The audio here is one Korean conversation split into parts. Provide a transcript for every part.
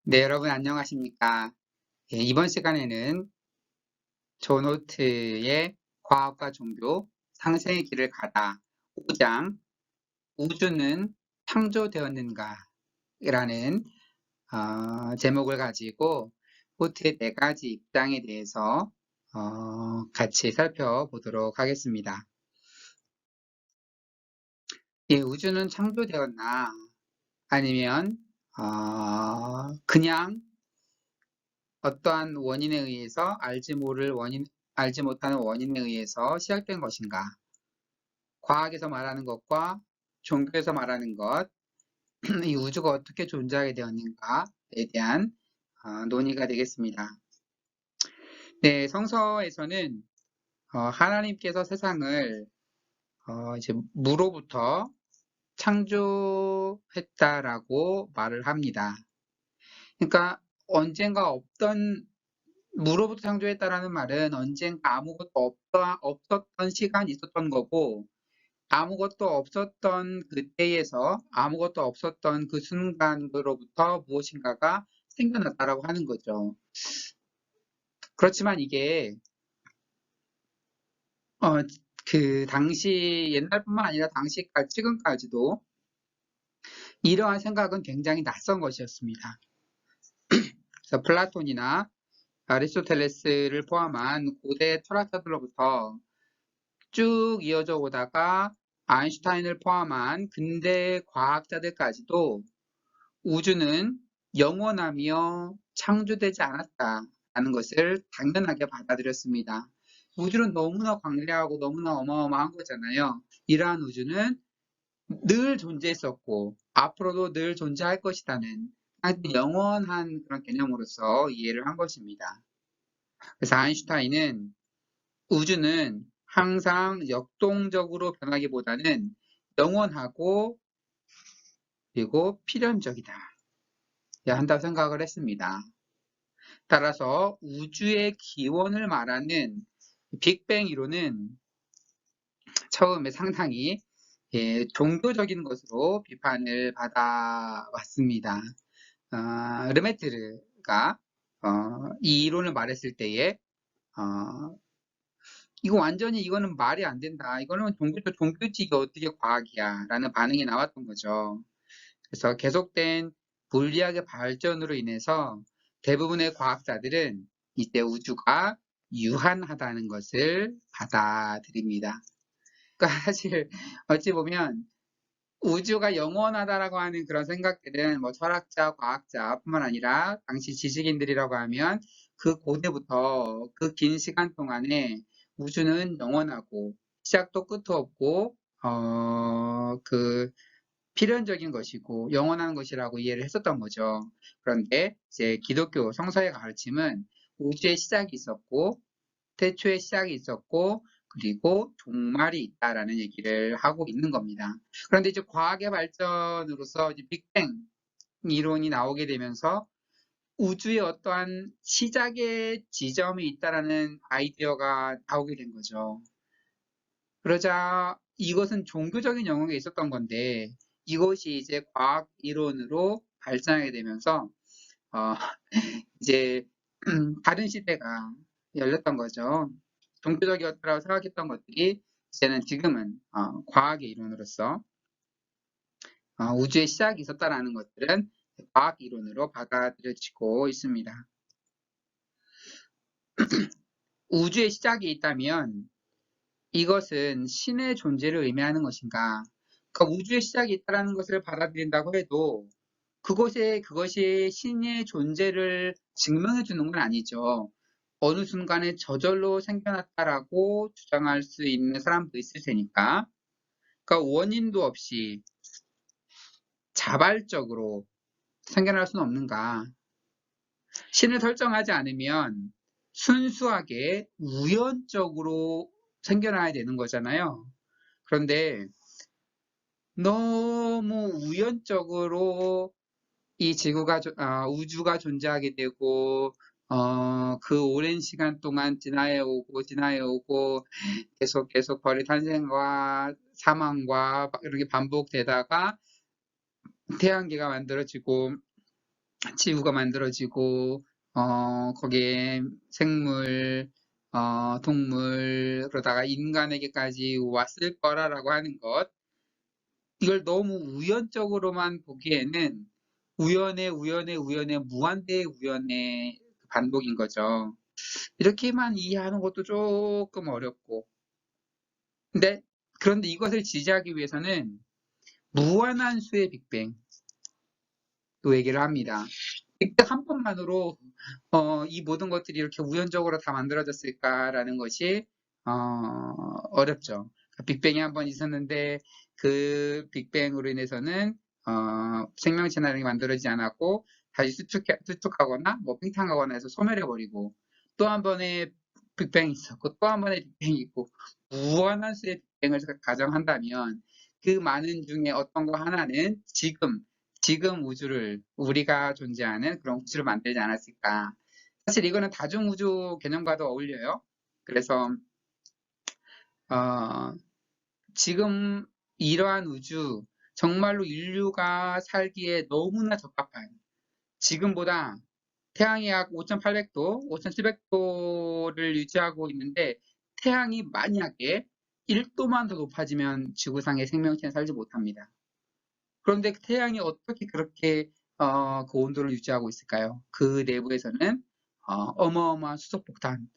네, 여러분 안녕하십니까? 예, 이번 시간에는 조노트의 과학과 종교, 상생의 길을 가다 5장 우주는 창조되었는가? 라는 제목을 가지고 호트의 네 가지 입장에 대해서 같이 살펴보도록 하겠습니다. 예, 우주는 창조되었나? 아니면 그냥 어떠한 원인에 의해서 알지 못하는 원인에 의해서 시작된 것인가? 과학에서 말하는 것과 종교에서 말하는 것, 이 우주가 어떻게 존재하게 되었는가에 대한 논의가 되겠습니다. 네, 성서에서는 하나님께서 세상을 이제 무로부터 창조했다라고 말을 합니다. 그러니까 언젠가 없던 무로부터 창조했다라는 말은 언젠가 없었던 시간이 있었던 거고, 아무것도 없었던 그때에서 아무것도 없었던 그 순간으로부터 무엇인가가 생겨났다라고 하는 거죠. 그렇지만 이게, 어, 그 당시, 옛날뿐만 아니라 지금까지도 이러한 생각은 굉장히 낯선 것이었습니다. 그래서 플라톤이나 아리스토텔레스를 포함한 고대 철학자들로부터 쭉 이어져 오다가 아인슈타인을 포함한 근대 과학자들까지도 우주는 영원하며 창조되지 않았다라는 것을 당연하게 받아들였습니다. 우주는 너무나 광대하고 너무나 어마어마한 거잖아요. 이러한 우주는 늘 존재했었고 앞으로도 늘 존재할 것이라는 아주 영원한 그런 개념으로서 이해를 한 것입니다. 그래서 아인슈타인은 우주는 항상 역동적으로 변하기보다는 영원하고 그리고 필연적이다. 한다고 생각을 했습니다. 따라서 우주의 기원을 말하는 빅뱅 이론은 처음에 상당히 종교적인 것으로 비판을 받아왔습니다. 르메트르가 이 이론을 말했을 때에 이거는 말이 안 된다. 이거는 종교지 이게 어떻게 과학이야? 라는 반응이 나왔던 거죠. 그래서 계속된 물리학의 발전으로 인해서 대부분의 과학자들은 이때 우주가 유한하다는 것을 받아들입니다. 그러니까 사실 어찌 보면 우주가 영원하다라고 하는 그런 생각들은 뭐 철학자, 과학자뿐만 아니라 당시 지식인들이라고 하면 그 고대부터 그 긴 시간 동안에 우주는 영원하고 시작도 끝도 없고 그 필연적인 것이고 영원한 것이라고 이해를 했었던 거죠. 그런데 이제 기독교 성서의 가르침은 우주의 시작이 있었고 태초의 시작이 있었고 그리고 종말이 있다라는 얘기를 하고 있는 겁니다. 그런데 이제 과학의 발전으로서 이제 빅뱅 이론이 나오게 되면서 우주의 어떠한 시작의 지점이 있다라는 아이디어가 나오게 된 거죠. 그러자 이것은 종교적인 영역에 있었던 건데 이것이 이제 과학 이론으로 발전하게 되면서 어, 이제 다른 시대가 열렸던 거죠. 종교적이었다고 생각했던 것들이 이제는 지금은 과학의 이론으로서 우주의 시작이 있었다라는 것들은 과학 이론으로 받아들여지고 있습니다. 우주의 시작이 있다면 이것은 신의 존재를 의미하는 것인가? 그러니까 우주의 시작이 있다는 것을 받아들인다고 해도 그것이 신의 존재를 증명해 주는 건 아니죠. 어느 순간에 저절로 생겨났다라고 주장할 수 있는 사람도 있을 테니까. 그러니까 원인도 없이 자발적으로 생겨날 수는 없는가. 신을 설정하지 않으면 순수하게 우연적으로 생겨나야 되는 거잖아요. 그런데 너무 우연적으로 우주가 존재하게 되고, 그 오랜 시간 동안 지나해 오고, 계속 벌의 탄생과 사망과 이렇게 반복되다가 태양계가 만들어지고, 지구가 만들어지고 거기에 생물, 동물, 그러다가 인간에게까지 왔을 거라라고 하는 것, 이걸 너무 우연적으로만 보기에는 우연의 무한대의 우연의 반복인 거죠. 이렇게만 이해하는 것도 조금 어렵고. 근데 그런데 이것을 지지하기 위해서는 무한한 수의 빅뱅 또 얘기를 합니다. 빅뱅 한 번만으로 이 모든 것들이 이렇게 우연적으로 다 만들어졌을까라는 것이 어렵죠. 빅뱅이 한 번 있었는데 그 빅뱅으로 인해서는 생명체나 이런 게 만들어지지 않았고 다시 수축하거나 뭐 팽창하거나 해서 소멸해버리고 또 한 번의 빅뱅이 있었고 또 한 번의 빅뱅이 있고 무한한 수의 빅뱅을 가정한다면 그 많은 중에 어떤 거 하나는 지금 우주를 우리가 존재하는 그런 우주를 만들지 않았을까. 사실 이거는 다중우주 개념과도 어울려요. 그래서 어, 지금 이러한 우주 정말로 인류가 살기에 너무나 적합한 지금보다 태양이 약 5,800도, 5,700도를 유지하고 있는데 태양이 만약에 1도만 더 높아지면 지구상의 생명체는 살지 못합니다. 그런데 태양이 어떻게 그렇게 그 온도를 유지하고 있을까요? 그 내부에서는 어마어마한 수소폭탄,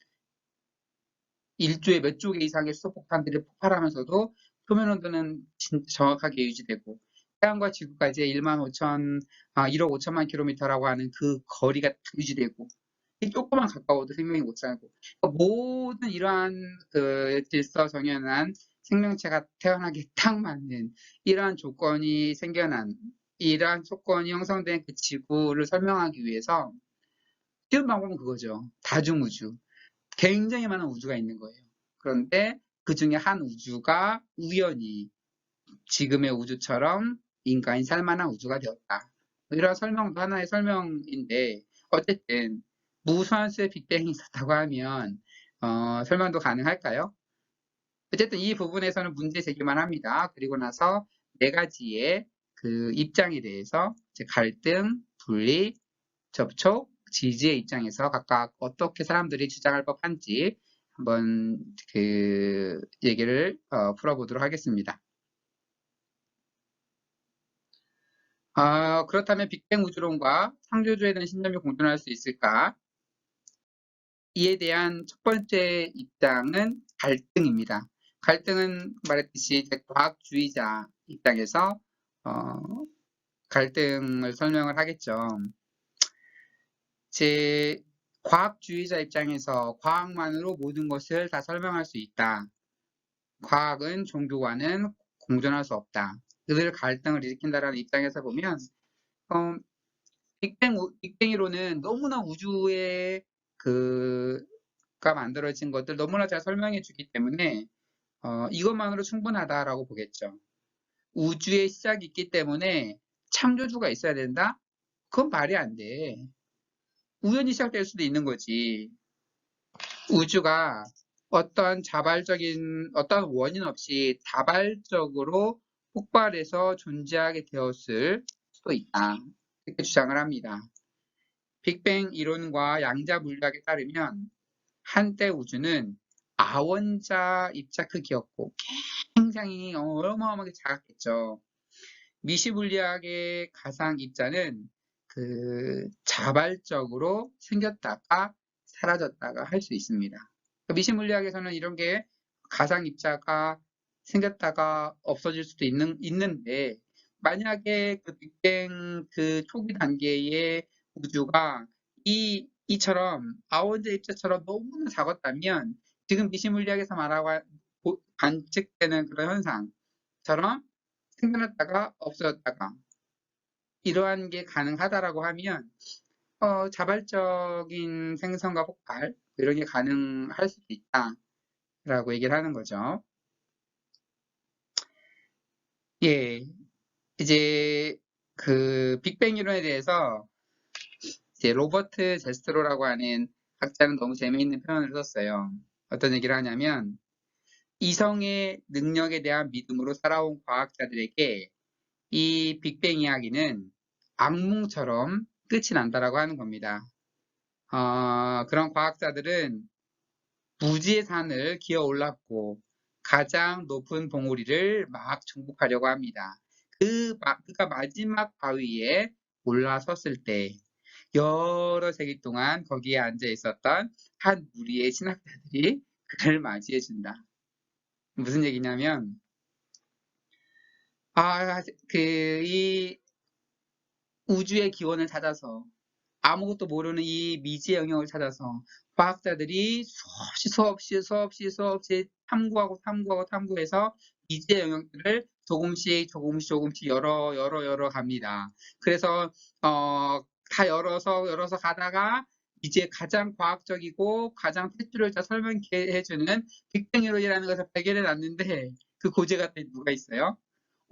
일조에 몇 조 개 이상의 수소폭탄들이 폭발하면서도 표면 온도는 정확하게 유지되고 태양과 지구가 이제 1억 5천만 킬로미터라고 하는 그 거리가 딱 유지되고 조금만 가까워도 생명이 못 살고 모든 이러한 그 질서 정연한 생명체가 태어나기 딱 맞는 이러한 조건이 생겨난 이러한 조건이 형성된 그 지구를 설명하기 위해서 쉬운 방법은 그거죠. 다중우주. 굉장히 많은 우주가 있는 거예요. 그런데 그 중에 한 우주가 우연히 지금의 우주처럼 인간이 살 만한 우주가 되었다. 이런 설명도 하나의 설명인데 어쨌든 무수한 수의 빅뱅이 있었다고 하면 설명도 가능할까요? 어쨌든 이 부분에서는 문제 제기만 합니다. 그리고 나서 네 가지의 그 입장에 대해서 갈등, 분리, 접촉, 지지의 입장에서 각각 어떻게 사람들이 주장할 법한지 한번 그 얘기를 풀어보도록 하겠습니다. 그렇다면 빅뱅 우주론과 창조주에 대한 신념이 공존할 수 있을까? 이에 대한 첫 번째 입장은 갈등입니다. 갈등은 말했듯이 이제 과학주의자 입장에서 어, 갈등을 설명을 하겠죠. 제 과학주의자 입장에서 과학만으로 모든 것을 다 설명할 수 있다. 과학은 종교와는 공존할 수 없다. 그들 갈등을 일으킨다라는 입장에서 보면 어, 빅뱅이론은 너무나 우주의 그가 만들어진 것들 너무나 잘 설명해 주기 때문에 이것만으로 충분하다라고 보겠죠. 우주의 시작이 있기 때문에 창조주가 있어야 된다? 그건 말이 안 돼. 우연히 시작될 수도 있는 거지. 우주가 어떤 원인 없이 자발적으로 폭발해서 존재하게 되었을 수도 있다. 이렇게 주장을 합니다. 빅뱅 이론과 양자 물리학에 따르면 한때 우주는 아원자 입자 크기였고 굉장히 어마어마하게 작았겠죠. 미시 물리학의 가상 입자는 그 자발적으로 생겼다가 사라졌다가 할 수 있습니다. 미시 물리학에서는 이런 게 가상 입자가 생겼다가 없어질 수도 있는데 만약에 그 빅뱅 그 초기 단계의 우주가 이처럼 아원자 입자처럼 너무나 작았다면 지금 미시 물리학에서 말하고 관측되는 그런 현상처럼 생겨났다가 없어졌다가 이러한 게 가능하다라고 하면 자발적인 생성과 폭발 이런 게 가능할 수도 있다라고 얘기를 하는 거죠. 예, 이제 그 빅뱅 이론에 대해서 이제 로버트 제스트로라고 하는 학자는 너무 재미있는 표현을 썼어요. 어떤 얘기를 하냐면 이성의 능력에 대한 믿음으로 살아온 과학자들에게 이 빅뱅 이야기는 악몽처럼 끝이 난다라고 하는 겁니다. 그런 과학자들은 무지의 산을 기어 올랐고 가장 높은 봉우리를 막 정복하려고 합니다. 그가 마지막 바위에 올라섰을 때 여러 세기 동안 거기에 앉아 있었던 한 무리의 신학자들이 그를 맞이해 준다. 무슨 얘기냐면, 이 우주의 기원을 찾아서 아무것도 모르는 이 미지의 영역을 찾아서 과학자들이 수없이 탐구해서 미지의 영역들을 조금씩 열어 갑니다. 그래서 다 열어서 가다가 이제 가장 과학적이고 가장 tech를 설명해주는 빅뱅 이론이라는 것을 발견해 놨는데 그 고지가 누가 있어요?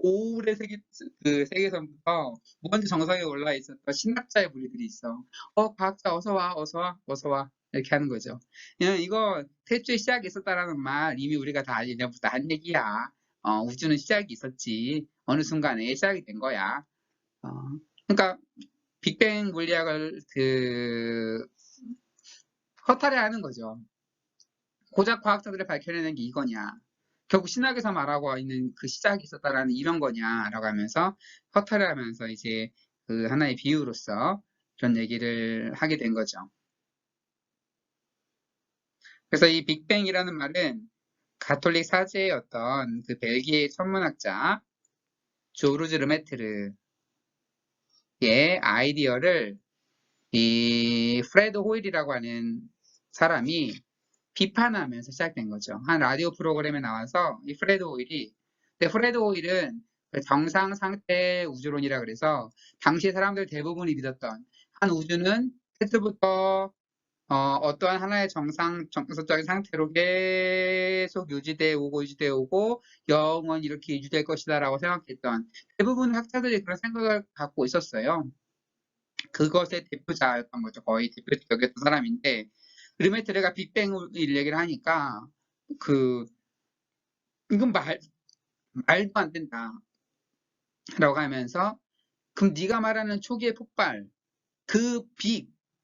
오래 세계선부터 먼저 정상에 올라 있었던 신학자의 무리들이 있어. 과학자 어서 와. 이렇게 하는 거죠. 이거 태초에 시작이 있었다라는 말 이미 우리가 다 예전부터 한 얘기야. 우주는 시작이 있었지. 어느 순간에 시작이 된 거야. 어, 그러니까 빅뱅 물리학을 허탈해 하는 거죠. 고작 과학자들이 밝혀내는 게 이거냐. 결국 신학에서 말하고 있는 그 시작이 있었다라는 이런 거냐라고 하면서 허탈해 하면서 이제 그 하나의 비유로서 그런 얘기를 하게 된 거죠. 그래서 이 빅뱅이라는 말은 가톨릭 사제의 어떤 그 벨기에 천문학자 조르즈 르메트르의 아이디어를 이 프레드 호일이라고 하는 사람이 비판하면서 시작된 거죠. 한 라디오 프로그램에 나와서 이 프레드 호일이, 근데 프레드 호일은 정상 상태 우주론이라 그래서 당시 사람들 대부분이 믿었던 한 우주는 태초부터 어떠한 하나의 정서적인 상태로 계속 유지되어 오고 영원히 이렇게 유지될 것이다라고 생각했던 대부분 학자들이 그런 생각을 갖고 있었어요. 그것의 대표자였던 거죠. 거의 대표적이었던 사람인데 르메트르가 빅뱅을 얘기를 하니까 그 이건 말도 안 된다 라고 하면서 그럼 네가 말하는 초기의 폭발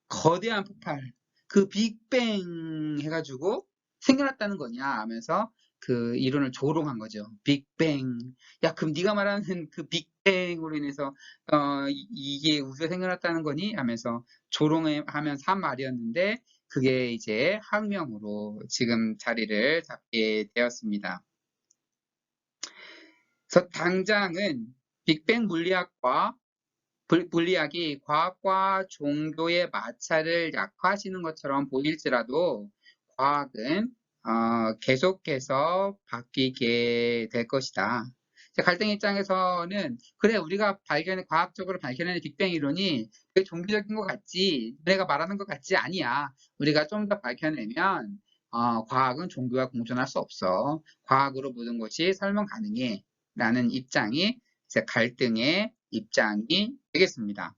거대한 폭발 그 빅뱅 해가지고 생겨났다는 거냐 하면서 그 이론을 조롱한 거죠. 빅뱅. 야, 그럼 네가 말하는 그 빅뱅으로 인해서 이게 우주가 생겨났다는 거니? 하면서 조롱하면서 한 말이었는데 그게 이제 학명으로 지금 자리를 잡게 되었습니다. 그래서 당장은 빅뱅 물리학이 과학과 종교의 마찰을 약화시키는 것처럼 보일지라도 과학은 계속해서 바뀌게 될 것이다. 갈등 입장에서는 그래 우리가 과학적으로 발견하는 빅뱅 이론이 되게 종교적인 것 같지 내가 말하는 것 같지 아니야. 우리가 좀 더 밝혀내면 과학은 종교와 공존할 수 없어. 과학으로 모든 것이 설명 가능해. 라는 입장이 이제 갈등의 입장이 되겠습니다.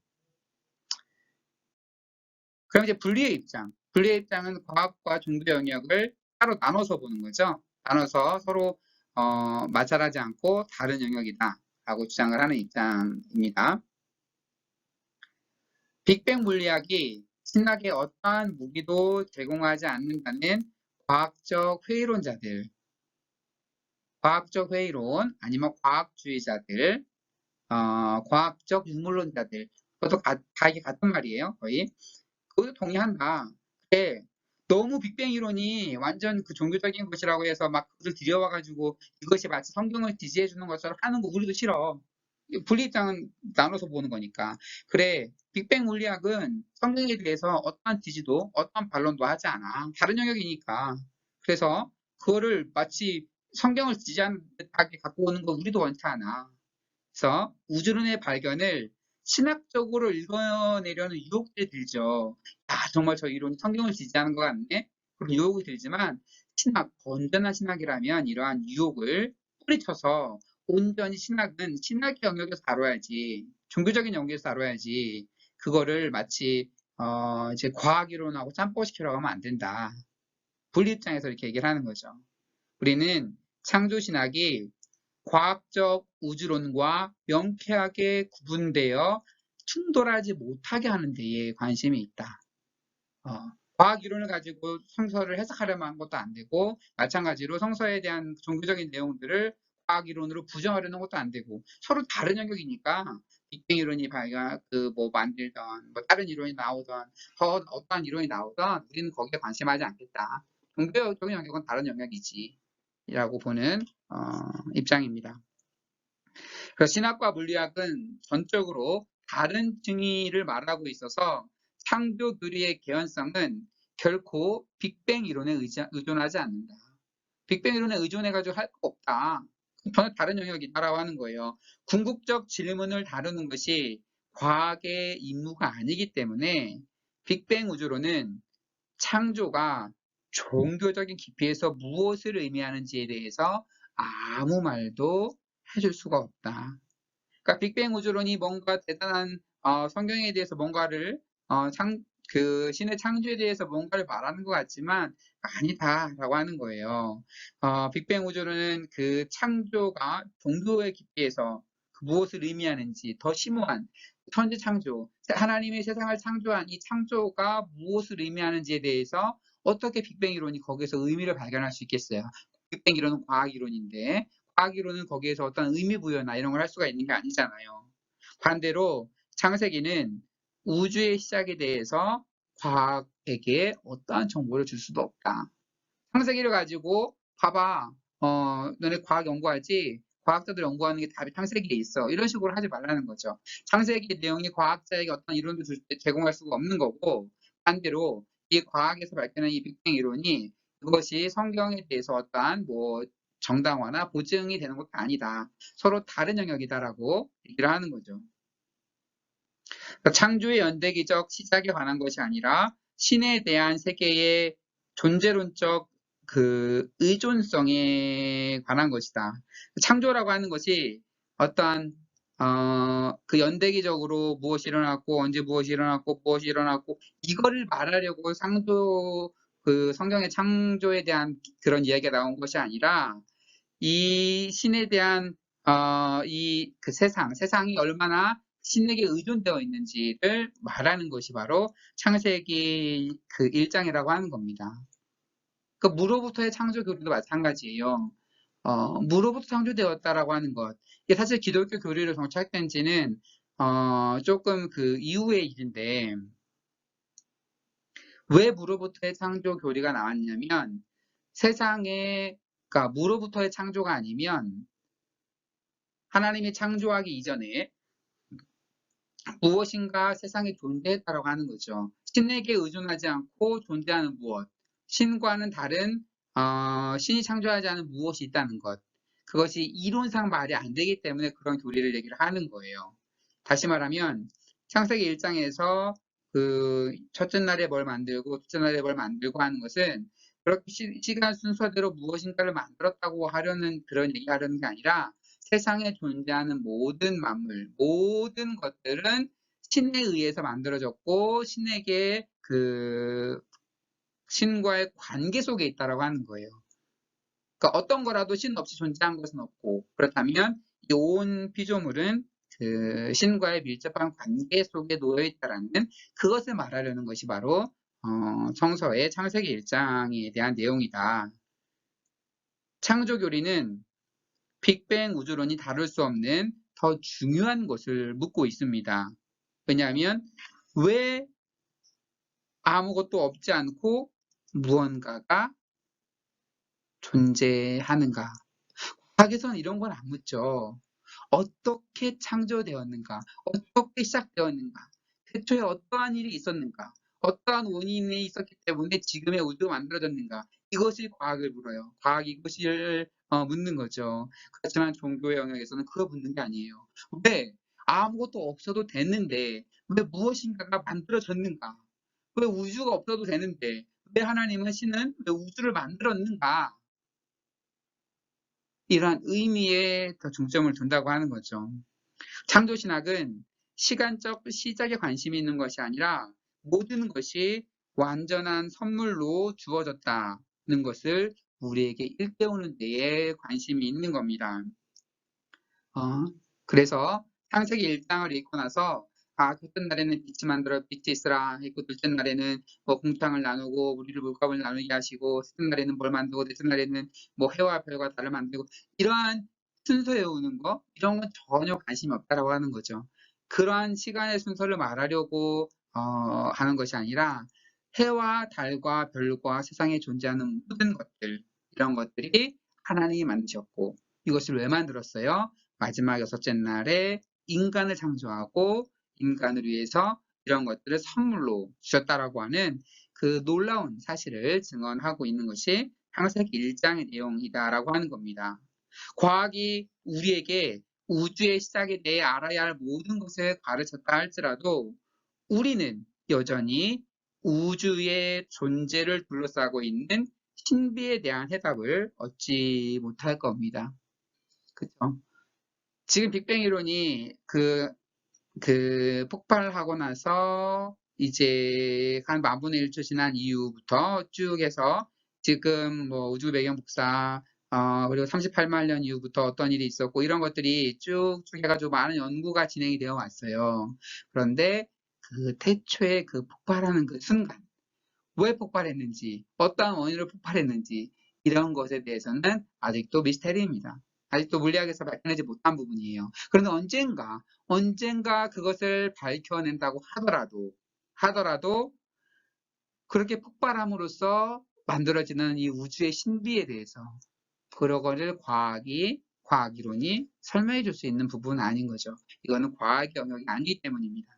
그럼 이제 분리의 입장. 분리의 입장은 과학과 종교 영역을 따로 나눠서 보는 거죠. 나눠서 서로 마찰하지 않고 다른 영역이다 라고 주장을 하는 입장입니다. 빅뱅 물리학이 신학에 어떠한 무기도 제공하지 않는다는 과학적 회의론 아니면 과학주의자들, 과학적 유물론자들 그것도 다 이게 같은 말이에요. 거의. 그것도 동의한다. 근데 너무 빅뱅 이론이 완전 그 종교적인 것이라고 해서 막 그걸 들여와가지고 이것이 마치 성경을 지지해 주는 것처럼 하는 거 우리도 싫어. 분리 입장은 나눠서 보는 거니까. 그래, 빅뱅 물리학은 성경에 대해서 어떠한 지지도, 어떠한 반론도 하지 않아. 다른 영역이니까. 그래서 그거를 마치 성경을 지지하는 듯하게 갖고 오는 거 우리도 원치 않아. 그래서 우주론의 발견을 신학적으로 읽어내려는 유혹들이 들죠. 정말 저 이론이 성경을 지지하는 것 같네? 그런 유혹이 들지만 건전한 신학이라면 이러한 유혹을 뿌리쳐서 온전히 신학은 신학의 영역에서 다뤄야지, 종교적인 영역에서 다뤄야지, 그거를 마치 이제 과학 이론하고 짬뽕시키려고 하면 안 된다. 분리 입장에서 이렇게 얘기를 하는 거죠. 우리는 창조신학이 과학적 우주론과 명쾌하게 구분되어 충돌하지 못하게 하는 데에 관심이 있다. 과학 이론을 가지고 성서를 해석하려면 한 것도 안 되고, 마찬가지로 성서에 대한 종교적인 내용들을 과학 이론으로 부정하려는 것도 안 되고, 서로 다른 영역이니까 빅뱅 이론이 뭐 만들던 뭐 다른 이론이 나오던 더 어떠한 이론이 나오던 우리는 거기에 관심하지 않겠다. 종교적인 영역은 다른 영역이지 라고 보는 입장입니다. 그래서 신학과 물리학은 전적으로 다른 증의를 말하고 있어서 창조 교리의 개연성은 결코 빅뱅 이론에 의존하지 않는다. 빅뱅 이론에 의존해가지고 할 거 없다. 전혀 다른 영역이다라고 하는 거예요. 궁극적 질문을 다루는 것이 과학의 임무가 아니기 때문에 빅뱅 우주론은 창조가 종교적인 깊이에서 무엇을 의미하는지에 대해서 아무 말도 해줄 수가 없다. 그러니까 빅뱅 우주론이 뭔가 대단한 성경에 대해서 뭔가를 신의 창조에 대해서 뭔가를 말하는 것 같지만 아니다라고 하는 거예요. 빅뱅 우주론은 그 창조가 종교의 깊이에서 무엇을 의미하는지 더 심오한 천지 창조, 하나님의 세상을 창조한 이 창조가 무엇을 의미하는지에 대해서 어떻게 빅뱅 이론이 거기서 의미를 발견할 수 있겠어요? 빅뱅 이론은 과학 이론인데 과학 이론은 거기에서 어떤 의미 부여나 이런 걸 할 수가 있는 게 아니잖아요. 반대로 창세기는 우주의 시작에 대해서 과학에게 어떠한 정보를 줄 수도 없다. 창세기를 가지고 봐봐, 너네 과학 연구하지? 과학자들 연구하는 게 답이 창세기에 있어. 이런 식으로 하지 말라는 거죠. 창세기 내용이 과학자에게 어떤 이론도 제공할 수가 없는 거고, 반대로 이 과학에서 밝혀낸 이 빅뱅 이론이 그것이 성경에 대해서 어떠한 뭐 정당화나 보증이 되는 것도 아니다. 서로 다른 영역이다라고 얘기를 하는 거죠. 그러니까 창조의 연대기적 시작에 관한 것이 아니라 신에 대한 세계의 존재론적 그 의존성에 관한 것이다. 창조라고 하는 것이 어떠한 그 연대기적으로 무엇이 일어났고 언제 무엇이 일어났고 무엇이 일어났고 이거를 말하려고 그 성경의 창조에 대한 그런 이야기가 나온 것이 아니라 이 신에 대한 이 그 세상이 얼마나 신에게 의존되어 있는지를 말하는 것이 바로 창세기 그 1장이라고 하는 겁니다. 그 무로부터의 창조 교리도 마찬가지예요. 무로부터 창조되었다라고 하는 것. 이게 사실 기독교 교리를 정착된 지는 조금 그 이후의 일인데 왜 무로부터의 창조 교리가 나왔냐면 그러니까 무로부터의 창조가 아니면 하나님이 창조하기 이전에 무엇인가 세상에 존재했다라고 하는 거죠. 신에게 의존하지 않고 존재하는 무엇, 신과는 다른 신이 창조하지 않은 무엇이 있다는 것. 그것이 이론상 말이 안 되기 때문에 그런 교리를 얘기를 하는 거예요. 다시 말하면 창세기 1장에서 그 첫째 날에 뭘 만들고 둘째 날에 뭘 만들고 하는 것은 그렇게 시간 순서대로 무엇인가를 만들었다고 하려는 그런 얘기하려는 게 아니라 세상에 존재하는 모든 만물, 모든 것들은 신에 의해서 만들어졌고 신에게 그 신과의 관계 속에 있다라고 하는 거예요. 그러니까 어떤 거라도 신 없이 존재한 것은 없고 그렇다면 이 온 피조물은 그 신과의 밀접한 관계 속에 놓여 있다라는 그것을 말하려는 것이 바로 성서의 창세기 1장에 대한 내용이다. 창조교리는 빅뱅 우주론이 다룰 수 없는 더 중요한 것을 묻고 있습니다. 왜냐하면 왜 아무것도 없지 않고 무언가가 존재하는가? 과학에서는 이런 건 안 묻죠. 어떻게 창조되었는가? 어떻게 시작되었는가? 태초에 어떠한 일이 있었는가? 어떠한 원인이 있었기 때문에 지금의 우주가 만들어졌는가? 이것이 과학을 물어요. 과학이 이것을 묻는 거죠. 그렇지만 종교의 영역에서는 그거 묻는 게 아니에요. 왜 아무것도 없어도 되는데 왜 무엇인가가 만들어졌는가? 왜 우주가 없어도 되는데 왜 하나님은 신은 왜 우주를 만들었는가? 이러한 의미에 더 중점을 둔다고 하는 거죠. 창조신학은 시간적 시작에 관심이 있는 것이 아니라 모든 것이 완전한 선물로 주어졌다는 것을 우리에게 일깨우는 데에 관심이 있는 겁니다. 그래서 창세기 1장을 읽고 나서 첫째 날에는 빛이 만들어 빛이 있으라 했고, 둘째 날에는 뭐 공탕을 나누고 우리를 물감을 나누게 하시고, 셋째 날에는 뭘 만들고, 넷째 날에는 뭐 해와 별과 달을 만들고, 이러한 순서 외우는 거 이런 건 전혀 관심이 없다라고 하는 거죠. 그러한 시간의 순서를 말하려고 하는 것이 아니라 해와 달과 별과 세상에 존재하는 모든 것들, 이런 것들이 하나님이 만드셨고, 이것을 왜 만들었어요? 마지막 여섯째 날에 인간을 창조하고 인간을 위해서 이런 것들을 선물로 주셨다라고 하는 그 놀라운 사실을 증언하고 있는 것이 창세기 1장의 내용이다라고 하는 겁니다. 과학이 우리에게 우주의 시작에 대해 알아야 할 모든 것을 가르쳤다 할지라도 우리는 여전히 우주의 존재를 둘러싸고 있는 신비에 대한 해답을 얻지 못할 겁니다. 그죠? 지금 빅뱅 이론이 폭발하고 나서 이제 한 만분의 1초 지난 이후부터 쭉 해서 지금 뭐 우주 배경 복사, 그리고 38만 년 이후부터 어떤 일이 있었고 이런 것들이 쭉쭉 해가지고 많은 연구가 진행이 되어 왔어요. 그런데 그 태초에 그 폭발하는 그 순간, 왜 폭발했는지, 어떠한 원인으로 폭발했는지 이런 것에 대해서는 아직도 미스테리입니다. 아직도 물리학에서 밝혀내지 못한 부분이에요. 그런데 언젠가 그것을 밝혀낸다고 하더라도 그렇게 폭발함으로써 만들어지는 이 우주의 신비에 대해서 그런 거를 과학 이론이 설명해 줄 수 있는 부분은 아닌 거죠. 이거는 과학의 영역이 아니기 때문입니다.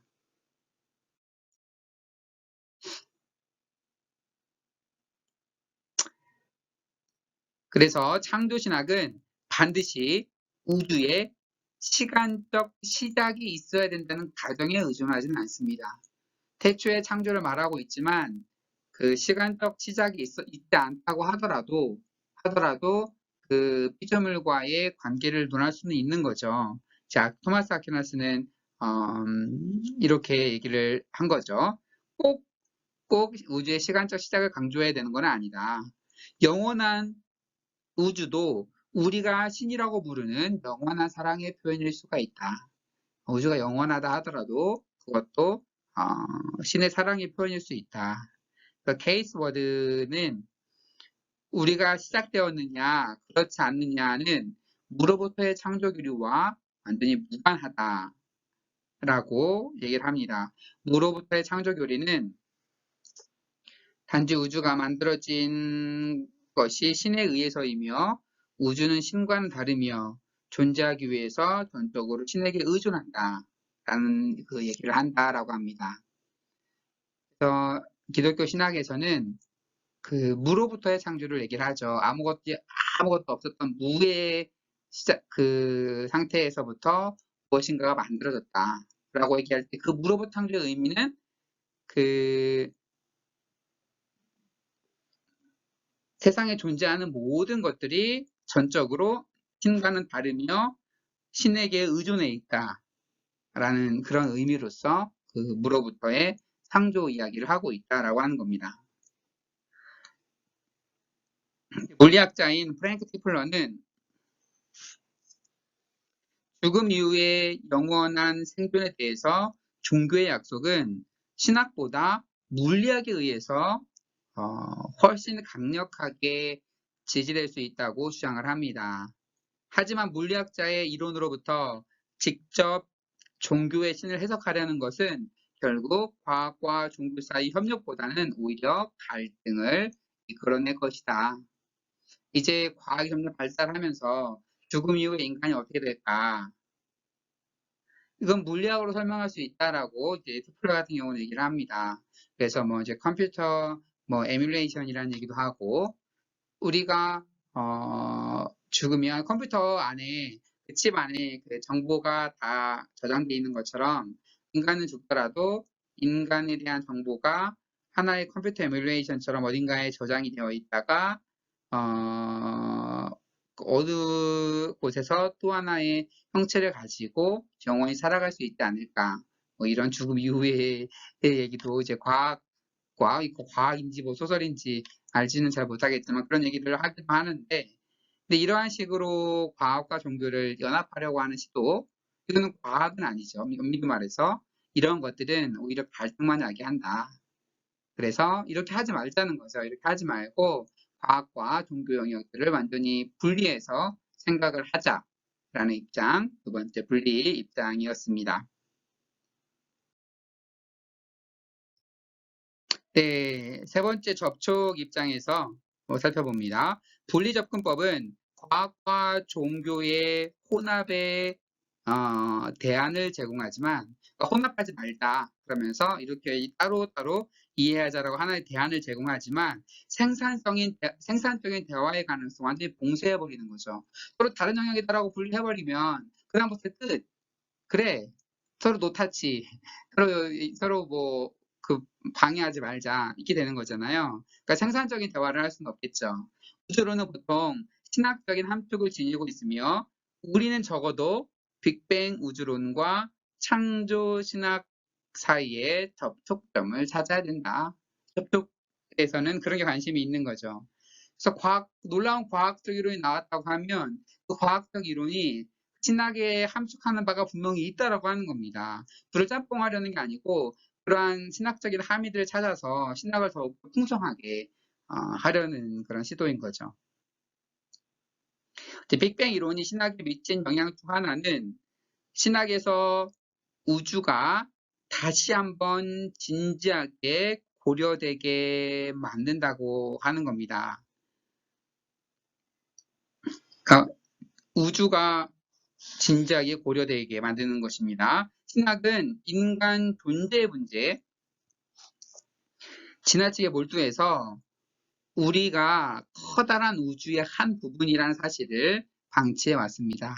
그래서 창조신학은 반드시 우주에 시간적 시작이 있어야 된다는 가정에 의존하지는 않습니다. 태초의 창조를 말하고 있지만 그 시간적 시작이 있지 않다고 하더라도 그 피조물과의 관계를 논할 수는 있는 거죠. 자, 토마스 아퀴나스는 이렇게 얘기를 한 거죠. 꼭 우주의 시간적 시작을 강조해야 되는 건 아니다. 영원한 우주도 우리가 신이라고 부르는 영원한 사랑의 표현일 수가 있다. 우주가 영원하다 하더라도 그것도 신의 사랑의 표현일 수 있다. 케이스 워드는 우리가 시작되었느냐 그렇지 않느냐는 무로부터의 창조 기류와 완전히 무관하다라고 얘기를 합니다. 무로부터의 창조 교리는 단지 우주가 만들어진 것이 신에 의해서이며 우주는 신과는 다르며 존재하기 위해서 전적으로 신에게 의존한다 라는 그 얘기를 한다라고 합니다. 그래서 기독교 신학에서는 그 무로부터의 창조를 얘기를 하죠. 아무것도 없었던 무의 그 상태에서부터 무엇인가가 만들어졌다라고 얘기할 때 그 무로부터 창조의 의미는 그 세상에 존재하는 모든 것들이 전적으로 신과는 다르며 신에게 의존해 있다라는 그런 의미로서 그 무로부터의 창조 이야기를 하고 있다라고 하는 겁니다. 물리학자인 프랭크 티플러는 죽음 이후의 영원한 생존에 대해서 종교의 약속은 신학보다 물리학에 의해서 훨씬 강력하게 지지될 수 있다고 주장을 합니다. 하지만 물리학자의 이론으로부터 직접 종교의 신을 해석하려는 것은 결국 과학과 종교 사이 협력보다는 오히려 갈등을 이끌어낼 것이다. 이제 과학이 점점 발달하면서 죽음 이후에 인간이 어떻게 될까? 이건 물리학으로 설명할 수 있다라고 이제 티플러 같은 경우는 얘기를 합니다. 그래서 뭐 이제 컴퓨터 뭐 에뮬레이션이라는 얘기도 하고 우리가 죽으면 컴퓨터 안에 그 칩 안에 그 정보가 다 저장되어 있는 것처럼 인간은 죽더라도 인간에 대한 정보가 하나의 컴퓨터 에뮬레이션처럼 어딘가에 저장이 되어 있다가 어느 곳에서 또 하나의 형체를 가지고 영원히 살아갈 수 있지 않을까. 뭐 이런 죽음 이후의 얘기도 이제 과학인지 뭐 소설인지 알지는 잘 못하겠지만 그런 얘기를 하기도 하는데, 근데 이러한 식으로 과학과 종교를 연합하려고 하는 시도, 이거는 과학은 아니죠. 엄밀히 말해서 이런 것들은 오히려 갈등만 나게 한다. 그래서 이렇게 하지 말자는 거죠. 이렇게 하지 말고 과학과 종교 영역들을 완전히 분리해서 생각을 하자라는 입장, 두 번째 분리 입장이었습니다. 네, 세 번째 접촉 입장에서 살펴봅니다. 분리접근법은 과학과 종교의 혼합의 대안을 제공하지만 그러니까 혼합하지 말자 그러면서 이렇게 따로따로 이해하자라고 하나의 대안을 제공하지만 생산적인 대화의 가능성 완전히 봉쇄해버리는 거죠. 서로 다른 영역이다라고 분리해버리면 그다음부터 끝. 그래. 서로 노타치. 서로 뭐, 그, 방해하지 말자. 이렇게 되는 거잖아요. 그러니까 생산적인 대화를 할 수는 없겠죠. 우주론은 보통 신학적인 함축을 지니고 있으며, 우리는 적어도 빅뱅 우주론과 창조 신학 사이에 접촉점을 찾아야 된다. 접촉에서는 그런 게 관심이 있는 거죠. 그래서 놀라운 과학적 이론이 나왔다고 하면 그 과학적 이론이 신학에 함축하는 바가 분명히 있다라고 하는 겁니다. 불을 짬뽕하려는 게 아니고 그러한 신학적인 함의들을 찾아서 신학을 더욱 풍성하게 하려는 그런 시도인 거죠. 빅뱅 이론이 신학에 미친 영향 중 하나는 신학에서 우주가 다시 한번 진지하게 고려되게 만든다고 하는 겁니다. 그러니까 우주가 진지하게 고려되게 만드는 것입니다. 신학은 인간 존재 문제, 지나치게 몰두해서 우리가 커다란 우주의 한 부분이라는 사실을 방치해 왔습니다.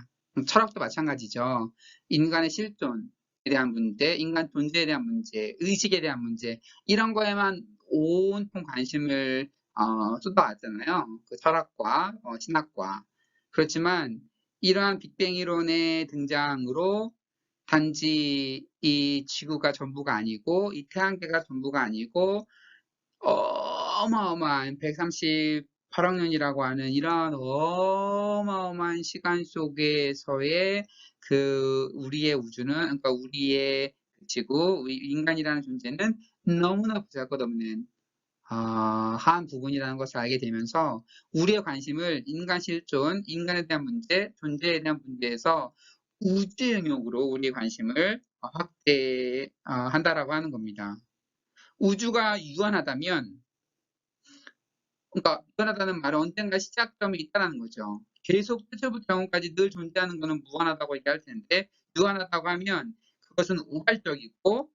철학도 마찬가지죠. 인간의 실존에 대한 문제, 인간 존재에 대한 문제, 의식에 대한 문제 이런 거에만 온통 관심을 쏟아왔잖아요. 그 철학과 신학과. 그렇지만 이러한 빅뱅 이론의 등장으로 단지 이 지구가 전부가 아니고 이 태양계가 전부가 아니고 어마어마한 138억 년이라고 하는 이러한 어마어마한 시간 속에서의 그 우리의 우주는 그러니까 우리의 지구, 인간이라는 존재는 너무나 보잘것없는 한 부분이라는 것을 알게 되면서 우리의 관심을 인간 실존, 인간에 대한 문제, 존재에 대한 문제에서 우주 영역으로 우리의 관심을 확대한다라고 하는 겁니다. 우주가 유한하다면, 그러니까 유한하다는 말은 언젠가 시작점이 있다는 거죠. 계속 태초부터 영혼까지 늘 존재하는 것은 무한하다고 얘기할 텐데, 유한하다고 하면 그것은 우발적이고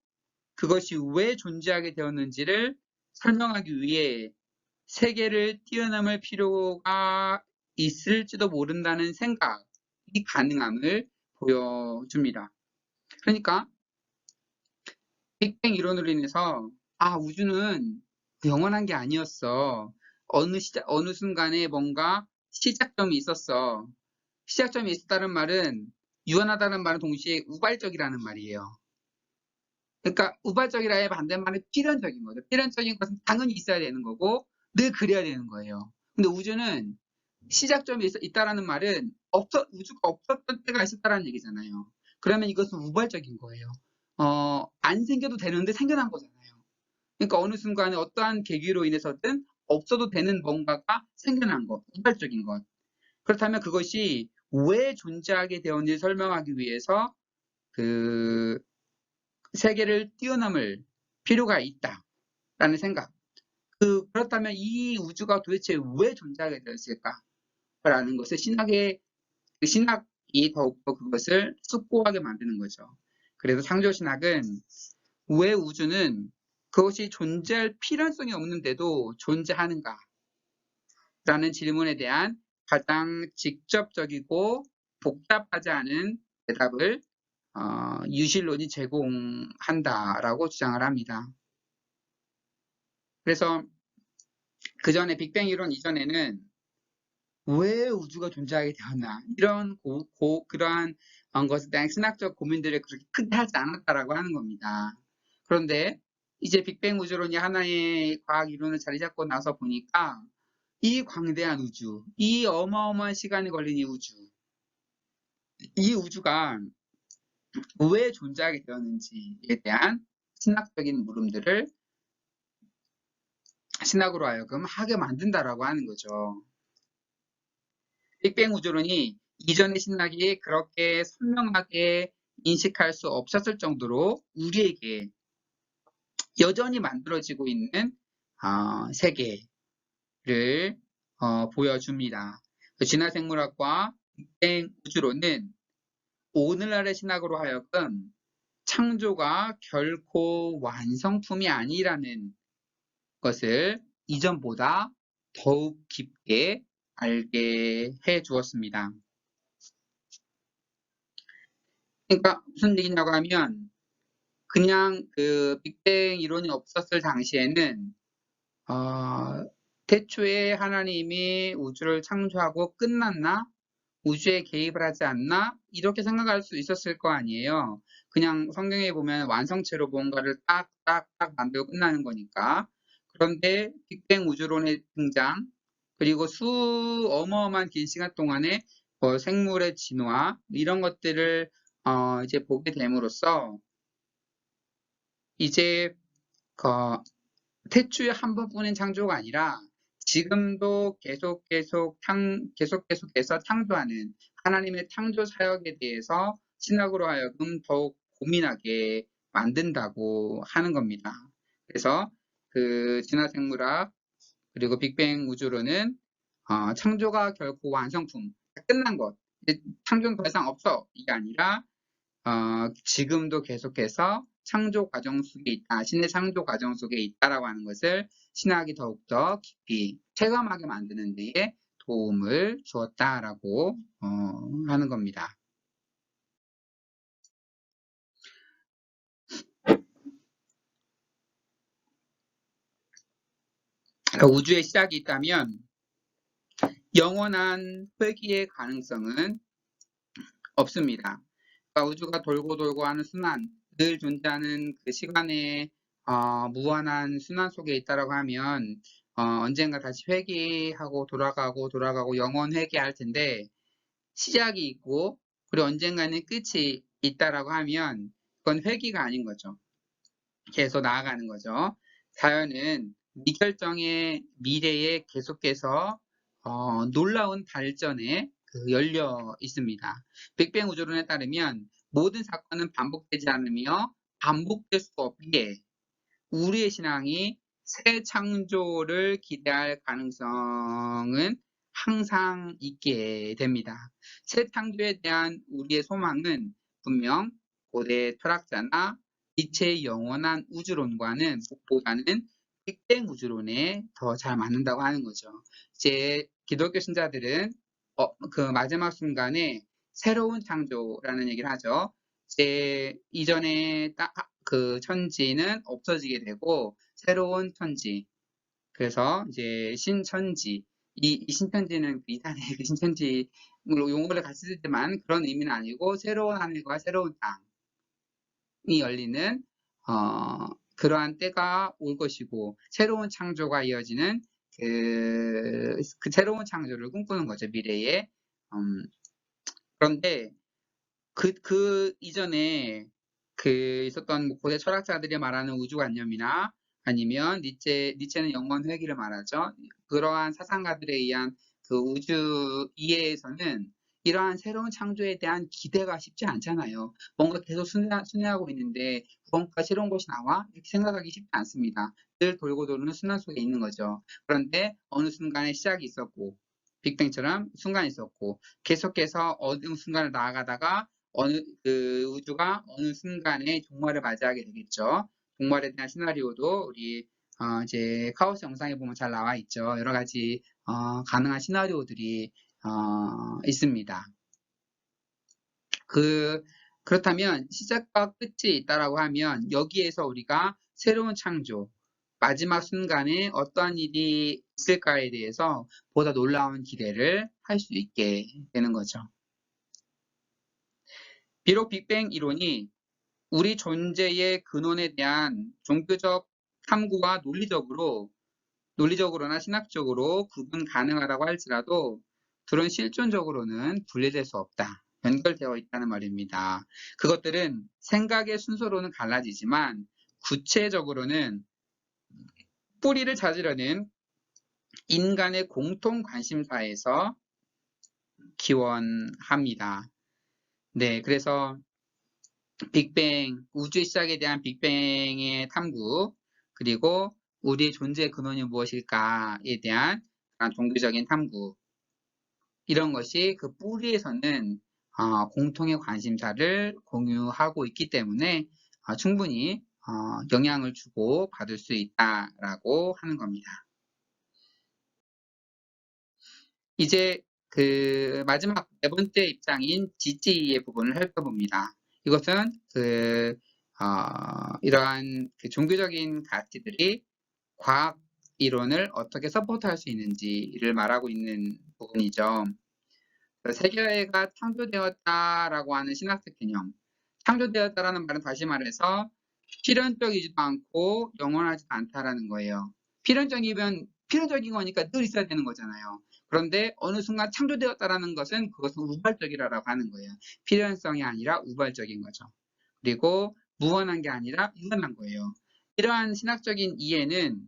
그것이 왜 존재하게 되었는지를 설명하기 위해 세계를 뛰어넘을 필요가 있을지도 모른다는 생각이 가능함을 보여줍니다. 그러니까 빅뱅 이론으로 인해서 우주는 영원한 게 아니었어. 어느 순간에 뭔가 시작점이 있었어. 시작점이 있었다는 말은 유한하다는 말은 동시에 우발적이라는 말이에요. 그러니까 우발적이라의 반대말은 필연적인 거죠. 필연적인 것은 당연히 있어야 되는 거고 늘 그래야 되는 거예요. 근데 우주는 시작점이 있다라는 말은 우주가 없었던 때가 있었다라는 얘기잖아요. 그러면 이것은 우발적인 거예요. 안 생겨도 되는데 생겨난 거잖아요. 그러니까 어느 순간에 어떠한 계기로 인해서든 없어도 되는 뭔가가 생겨난 것, 우발적인 것. 그렇다면 그것이 왜 존재하게 되었는지 설명하기 위해서 그 세계를 뛰어넘을 필요가 있다라는 생각. 그렇다면 이 우주가 도대체 왜 존재하게 되었을까라는 것을 신학이 더욱더 그것을 숙고하게 만드는 거죠. 그래서 창조신학은 왜 우주는 그것이 존재할 필요성이 없는데도 존재하는가? 라는 질문에 대한 가장 직접적이고 복잡하지 않은 대답을 유실론이 제공한다라고 주장을 합니다. 그래서 그 전에 빅뱅 이론 이전에는 왜 우주가 존재하게 되었나 이런 그러한 것에 대한 신학적 고민들을 그렇게 크게 하지 않았다라고 하는 겁니다. 그런데 이제 빅뱅 우주론이 하나의 과학 이론을 자리 잡고 나서 보니까 이 광대한 우주, 이 어마어마한 시간이 걸린 이 우주가 왜 존재하게 되었는지에 대한 신학적인 물음들을 신학으로 하여금 하게 만든다라고 하는 거죠. 빅뱅 우주론이 이전의 신학이 그렇게 선명하게 인식할 수 없었을 정도로 우리에게 여전히 만들어지고 있는 세계를 보여줍니다. 진화생물학과 빅뱅 우주론은 오늘날의 신학으로 하여금 창조가 결코 완성품이 아니라는 것을 이전보다 더욱 깊게 알게 해 주었습니다. 그러니까 무슨 얘기냐고 하면 그냥 그 빅뱅 이론이 없었을 당시에는 태초에 하나님이 우주를 창조하고 끝났나? 우주에 개입을 하지 않나? 이렇게 생각할 수 있었을 거 아니에요. 그냥 성경에 보면 완성체로 뭔가를 딱딱딱 만들고 끝나는 거니까. 그런데 빅뱅 우주론의 등장, 그리고 어마어마한 긴 시간 동안에 생물의 진화, 이런 것들을 이제 보게 됨으로써 이제 그 태초에 한 번뿐인 창조가 아니라 지금도 계속해서 창조하는 하나님의 창조 사역에 대해서 신학으로 하여금 더욱 고민하게 만든다고 하는 겁니다. 그래서 그 진화생물학 그리고 빅뱅 우주론은 창조가 결코 완성품, 끝난 것, 창조는 더 이상 없어 이게 아니라 지금도 계속해서 창조 과정 속에 있다, 신의 창조 과정 속에 있다라고 하는 것을 신학이 더욱더 깊이 체감하게 만드는 데에 도움을 주었다라고 하는 겁니다. 그러니까 우주의 시작이 있다면 영원한 회귀의 가능성은 없습니다. 그러니까 우주가 돌고 돌고 하는 순환, 늘 존재하는 그 시간의 무한한 순환 속에 있다라고 하면 언젠가 다시 회귀하고 돌아가고 영원 회귀할 텐데 시작이 있고 그리고 언젠가는 끝이 있다라고 하면 그건 회귀가 아닌 거죠. 계속 나아가는 거죠. 자연은 미결정의 미래에 계속해서 놀라운 발전에 열려 있습니다. 빅뱅 우주론에 따르면 모든 사건은 반복되지 않으며 반복될 수 없기에 우리의 신앙이 새 창조를 기대할 가능성은 항상 있게 됩니다. 새 창조에 대한 우리의 소망은 분명 고대 철학자나 니체의 영원한 우주론과는 보다는 빅뱅 우주론에 더 잘 맞는다고 하는 거죠. 이제 기독교 신자들은 그 마지막 순간에 새로운 창조라는 얘기를 하죠. 이제 이전에 그 천지는 없어지게 되고 새로운 천지. 그래서 이제 신천지. 이 신천지는 이산의 그 신천지 용어를 같이 쓰지만 그런 의미는 아니고 새로운 하늘과 새로운 땅이 열리는 그러한 때가 올 것이고 새로운 창조가 이어지는 그 새로운 창조를 꿈꾸는 거죠, 미래에. 그런데 그 이전에 있었던 고대 철학자들이 말하는 우주관념이나 아니면 니체는 영원 회귀를 말하죠. 그러한 사상가들에 의한 그 우주 이해에서는 이러한 새로운 창조에 대한 기대가 쉽지 않잖아요. 뭔가 계속 순회하고 있는데 뭔가 새로운 것이 나와? 이렇게 생각하기 쉽지 않습니다. 늘 돌고 도는 순환 속에 있는 거죠. 그런데 어느 순간에 시작이 있었고 빅뱅처럼 순간이 있었고 계속해서 어느 순간을 나아가다가 그 우주가 어느 순간에 종말을 맞이하게 되겠죠. 종말에 대한 시나리오도 우리 이제 카오스 영상에 보면 잘 나와 있죠. 여러 가지 가능한 시나리오들이 있습니다. 그렇다면 시작과 끝이 있다라고 하면 여기에서 우리가 새로운 창조, 마지막 순간에 어떠한 일이 있을까에 대해서 보다 놀라운 기대를 할 수 있게 되는 거죠. 비록 빅뱅 이론이 우리 존재의 근원에 대한 종교적 탐구와 논리적으로나 신학적으로 구분 가능하다고 할지라도 둘은 실존적으로는 분리될 수 없다. 연결되어 있다는 말입니다. 그것들은 생각의 순서로는 갈라지지만 구체적으로는 뿌리를 찾으려는 인간의 공통 관심사에서 기원합니다. 네, 그래서 빅뱅, 우주의 시작에 대한 빅뱅의 탐구, 그리고 우리의 존재의 근원이 무엇일까에 대한 종교적인 탐구, 이런 것이 그 뿌리에서는 공통의 관심사를 공유하고 있기 때문에 충분히 영향을 주고 받을 수 있다라고 하는 겁니다. 이제 그 마지막 네 번째 입장인 지지의 부분을 살펴봅니다. 이것은 이러한 종교적인 가치들이 과학 이론을 어떻게 서포트할 수 있는지를 말하고 있는 부분이죠. 세계가 창조되었다라고 하는 신학적 개념. 창조되었다라는 말은 다시 말해서 필연적이지도 않고 영원하지도 않다라는 거예요. 필연적인 거니까 늘 있어야 되는 거잖아요. 그런데 어느 순간 창조되었다라는 것은 그것은 우발적이라고 하는 거예요. 필연성이 아니라 우발적인 거죠. 그리고 무한한 게 아니라 유한한 거예요. 이러한 신학적인 이해는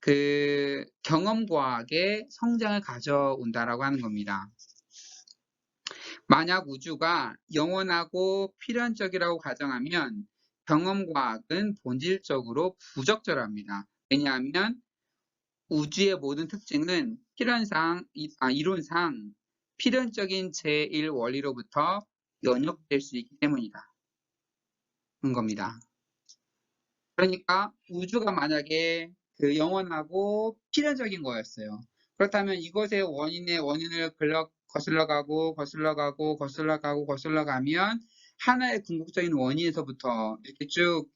그 경험과학의 성장을 가져온다라고 하는 겁니다. 만약 우주가 영원하고 필연적이라고 가정하면 경험과학은 본질적으로 부적절합니다. 왜냐하면 우주의 모든 특징은 이론상 필연적인 제1원리로부터 연역될 수 있기 때문이다. 는 겁니다. 그러니까 우주가 만약에 그 영원하고 필연적인 거였어요. 그렇다면 이것의 원인을 거슬러 가면 하나의 궁극적인 원인에서부터 이렇게 쭉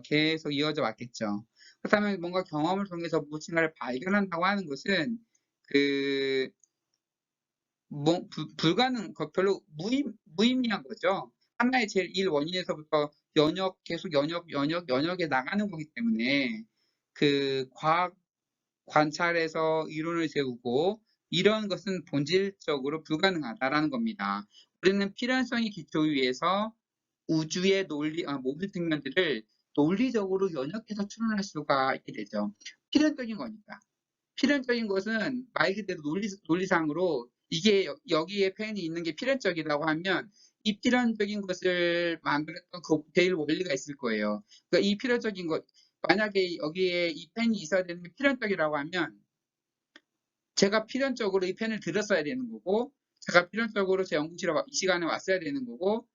계속 이어져 왔겠죠. 그렇다면 뭔가 경험을 통해서 무엇인가를 발견한다고 하는 것은 그 별로 무의미한 거죠. 하나의 제일 원인에서부터 연역에 나가는 거기 때문에 그 과학 관찰에서 이론을 세우고 이런 것은 본질적으로 불가능하다라는 겁니다. 우리는 필연성의 기초 위에서 우주의 모든 측면들을 논리적으로 연역해서 추론할 수가 있게 되죠. 필연적인 거니까. 필연적인 것은 말 그대로 논리상으로 이게 여기에 펜이 있는 게 필연적이라고 하면 이 필연적인 것을 만들었던 그 제일 원리가 있을 거예요. 그러니까 이 필연적인 것, 만약에 여기에 이 펜이 있어야 되는 게 필연적이라고 하면 제가 필연적으로 이 펜을 들었어야 되는 거고 제가 필연적으로 제 연구실에 이 시간에 왔어야 되는 거고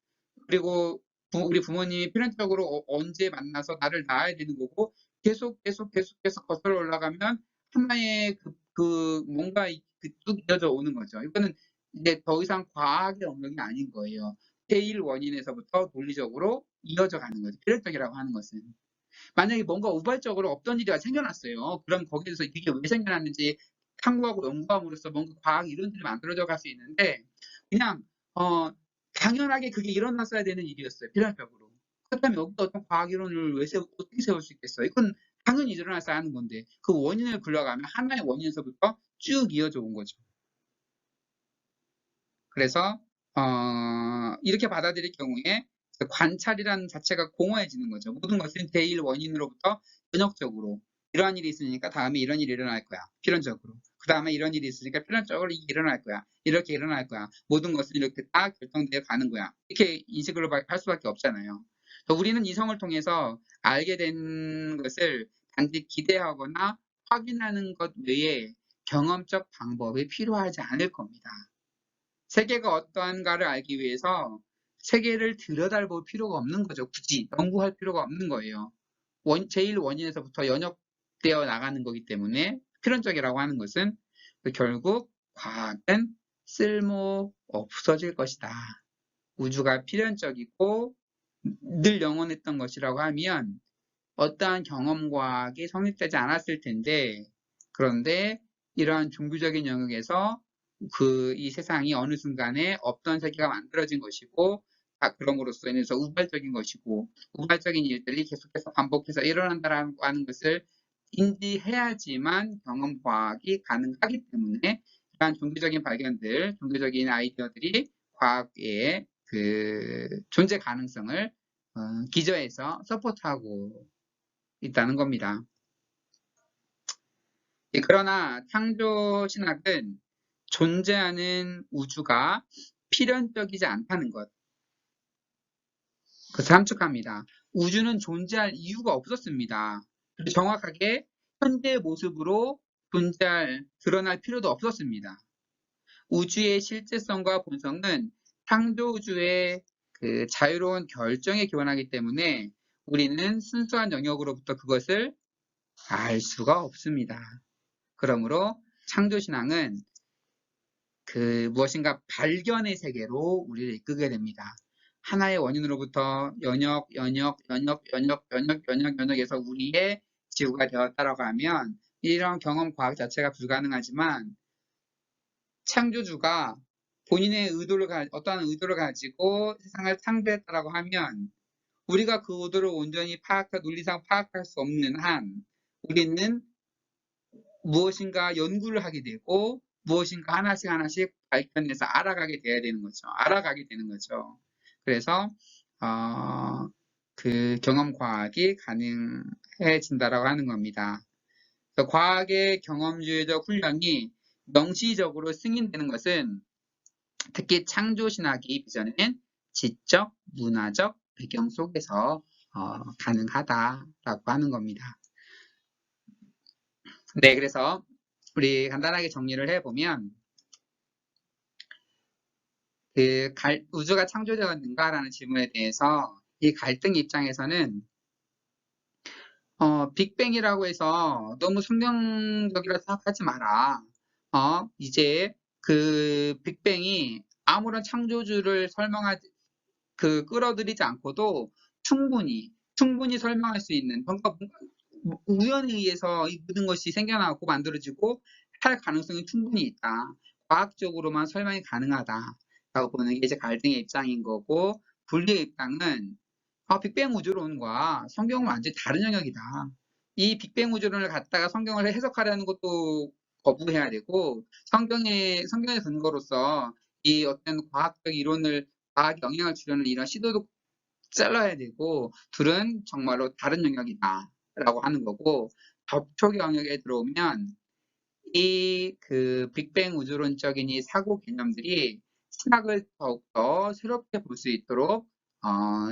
그리고 우리 부모님이 필연적으로 언제 만나서 나를 낳아야 되는 거고 계속 거슬러 올라가면 하나의 뭔가 쭉 이어져 오는 거죠. 이거는 이제 더 이상 과학의 영역이 아닌 거예요. 제일 원인에서부터 논리적으로 이어져 가는 거죠. 필연적이라고 하는 것은. 만약에 뭔가 우발적으로 없던 일이 생겨났어요. 그럼 거기에 대해서 이게 왜 생겨났는지 탐구하고 연구함으로써 뭔가 과학 이론들이 만들어져 갈 수 있는데 그냥 당연하게 그게 일어났어야 되는 일이었어요. 필연적으로. 그렇다면 여기서 어떤 과학 이론을 어떻게 세울 수 있겠어요? 이건 당연히 일어났어야 하는 건데 그 원인을 불러가면 하나의 원인에서부터 쭉 이어져 온 거죠. 그래서 이렇게 받아들일 경우에 관찰이라는 자체가 공허해지는 거죠. 모든 것은 제1 원인으로부터 전역적으로 이러한 일이 있으니까 다음에 이런 일이 일어날 거야. 필연적으로. 그 다음에 이런 일이 있으니까 필연적으로 이게 일어날 거야. 이렇게 일어날 거야. 모든 것은 이렇게 딱 결정되어 가는 거야. 이렇게 인식을 할 수밖에 없잖아요. 우리는 이성을 통해서 알게 된 것을 단지 기대하거나 확인하는 것 외에 경험적 방법이 필요하지 않을 겁니다. 세계가 어떠한가를 알기 위해서 세계를 들여다볼 필요가 없는 거죠. 굳이 연구할 필요가 없는 거예요. 제일 원인에서부터 연역되어 나가는 거기 때문에 필연적이라고 하는 것은 결국 과학은 쓸모 없어질 것이다. 우주가 필연적이고 늘 영원했던 것이라고 하면 어떠한 경험과학이 성립되지 않았을 텐데 그런데 이러한 종교적인 영역에서 이 세상이 어느 순간에 없던 세계가 만들어진 것이고 그럼으로써 인해서 우발적인 것이고 우발적인 일들이 계속해서 반복해서 일어난다라는 것을 인지해야지만 경험과학이 가능하기 때문에 이러한 종교적인 발견들, 종교적인 아이디어들이 과학의 그 존재 가능성을 기저에서 서포트하고 있다는 겁니다. 그러나 창조 신학은 존재하는 우주가 필연적이지 않다는 것, 그것을 함축합니다. 우주는 존재할 이유가 없었습니다. 정확하게 현재의 모습으로 드러날 필요도 없었습니다. 우주의 실제성과 본성은 창조주의 그 자유로운 결정에 기원하기 때문에 우리는 순수한 영역으로부터 그것을 알 수가 없습니다. 그러므로 창조신앙은 그 무엇인가 발견의 세계로 우리를 이끌게 됩니다. 하나의 원인으로부터 연역에서 우리의 지구가 되었다라고 하면 이런 경험 과학 자체가 불가능하지만 창조주가 본인의 어떠한 의도를 가지고 세상을 창조했다라고 하면 우리가 그 의도를 온전히 논리상 파악할 수 없는 한 우리는 무엇인가 연구를 하게 되고 무엇인가 하나씩 발견해서 알아가게 되는 거죠. 그래서 그 경험 과학이 가능해진다라고 하는 겁니다. 그래서 과학의 경험주의적 훈련이 명시적으로 승인되는 것은 특히 창조신학이 빚어낸 지적, 문화적 배경 속에서 가능하다라고 하는 겁니다. 네, 그래서 우리 간단하게 정리를 해보면 우주가 창조되었는가라는 질문에 대해서 이 갈등 입장에서는 빅뱅이라고 해서 너무 성경적이라 생각하지 마라. 이제 그 빅뱅이 아무런 창조주를 끌어들이지 않고도 충분히 설명할 수 있는, 뭔가 우연에 의해서 이 모든 것이 생겨나고 만들어지고 할 가능성이 충분히 있다. 과학적으로만 설명이 가능하다라고 보는 게 이제 갈등의 입장인 거고, 분리의 입장은 빅뱅 우주론과 성경은 완전히 다른 영역이다. 이 빅뱅 우주론을 갖다가 성경을 해석하려는 것도 거부해야 되고, 성경의 근거로서 이 어떤 과학적 이론을, 과학 영향을 주려는 이런 시도도 잘라야 되고, 둘은 정말로 다른 영역이다 라고 하는 거고, 접촉 영역에 들어오면 그 빅뱅 우주론적인 이 사고 개념들이 신학을 더욱더 새롭게 볼 수 있도록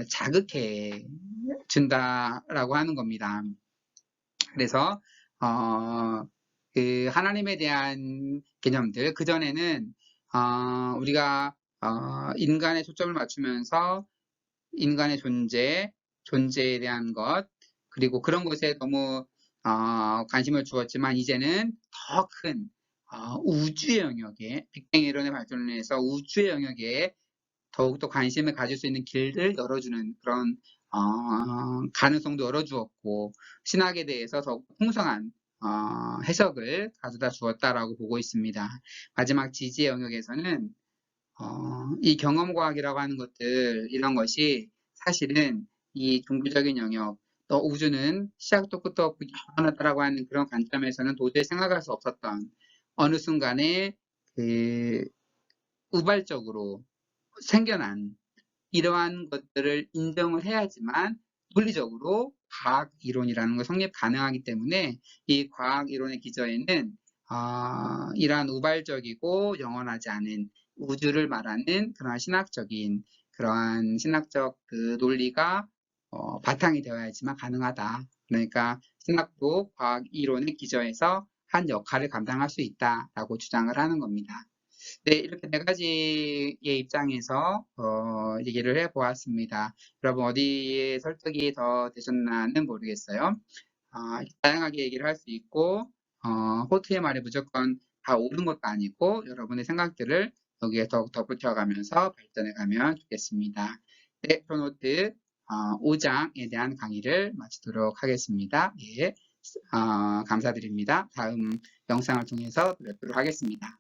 자극해 준다라고 하는 겁니다. 그래서 그 하나님에 대한 개념들, 그전에는 우리가 인간에 초점을 맞추면서 인간의 존재에 대한 것, 그리고 그런 것에 너무 관심을 주었지만 이제는 더 큰 우주의 영역에, 빅뱅 이론의 발전을 해서 우주의 영역에 더욱더 관심을 가질 수 있는 길을 열어주는 그런 가능성도 열어주었고, 신학에 대해서 더욱 풍성한 해석을 가져다 주었다라고 보고 있습니다. 마지막 지지의 영역에서는 이 경험과학이라고 하는 것들, 이런 것이 사실은 이 종교적인 영역, 또 우주는 시작도 끝도 없고 영원하다라고 하는 그런 관점에서는 도저히 생각할 수 없었던 어느 순간에 그 우발적으로 생겨난 이러한 것들을 인정을 해야지만 논리적으로 과학 이론이라는 걸 성립 가능하기 때문에 이 과학 이론의 기저에는 이러한 우발적이고 영원하지 않은 우주를 말하는 그러한 신학적 그 논리가 바탕이 되어야지만 가능하다. 그러니까 신학도 과학 이론의 기저에서 한 역할을 감당할 수 있다라고 주장을 하는 겁니다. 네, 이렇게 네 가지의 입장에서 얘기를 해보았습니다. 여러분 어디에 설득이 더 되셨나는 모르겠어요. 다양하게 얘기를 할 수 있고 호트의 말이 무조건 다 옳은 것도 아니고 여러분의 생각들을 여기에 더욱 덧붙여가면서 발전해가면 좋겠습니다. 네, 프로노트 5장에 대한 강의를 마치도록 하겠습니다. 예, 감사드립니다. 다음 영상을 통해서 뵙도록 하겠습니다.